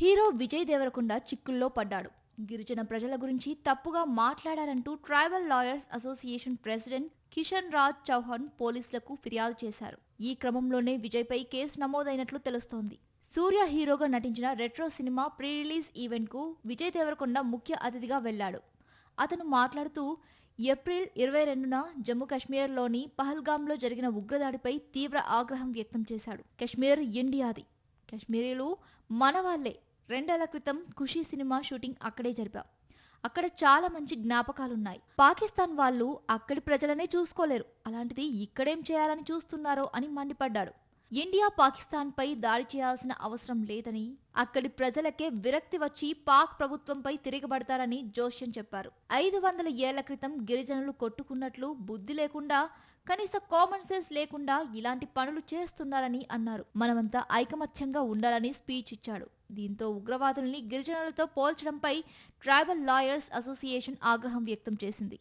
Hero Vijay Devarakonda చిక్కుల్లో పడ్డాడు. గిరిజన ప్రజల గురించి తప్పుగా మాట్లాడారంటూ tribal lawyers association president Kishan Raj Chauhan పోలీసులకు ఫిర్యాదు చేశారు. ఈ క్రమంలోనే విజయ్పై కేసు నమోదైనట్లు తెలుస్తోంది. సూర్య హీరోగా నటించిన retro cinema pre release event కు విజయ్ దేవరకొండ ముఖ్య అతిథిగా వెళ్లాడు. అతను మాట్లాడుతూ ఏప్రిల్ 22న జమ్మూ కాశ్మీర్లోని పహల్గాంలో జరిగిన ఉగ్రదాడిపై తీవ్ర ఆగ్రహం వ్యక్తం చేశాడు. కశ్మీర్ ఇండియాది, కాశ్మీరీలు మనవాళ్లే. 2 ఏళ్ల క్రితం ఖుషీ సినిమా షూటింగ్ అక్కడే జరిపాం. అక్కడ చాలా మంచి జ్ఞాపకాలున్నాయి. పాకిస్తాన్ వాళ్ళు అక్కడి ప్రజలనే చూసుకోలేరు, అలాంటిది ఇక్కడేం చేయాలని చూస్తున్నారో అని మండిపడ్డాడు. ఇండియా పాకిస్తాన్పై దాడి చేయాల్సిన అవసరం లేదని, అక్కడి ప్రజలకే విరక్తి వచ్చి పాక్ ప్రభుత్వంపై తిరగబడతారని జోష్యం చెప్పారు. 500 ఏళ్ల క్రితం గిరిజనులు కొట్టుకున్నట్లు బుద్ధి లేకుండా, కనీస కామన్ సెన్స్ లేకుండా ఇలాంటి పనులు చేస్తున్నారని అన్నారు. మనమంతా ఐకమత్యంగా ఉండాలని స్పీచ్ ఇచ్చాడు. దీంతో ఉగ్రవాదుల్ని గిరిజనులతో పోల్చడంపై ట్రైబల్ లాయర్స్ అసోసియేషన్ ఆగ్రహం వ్యక్తం చేసింది.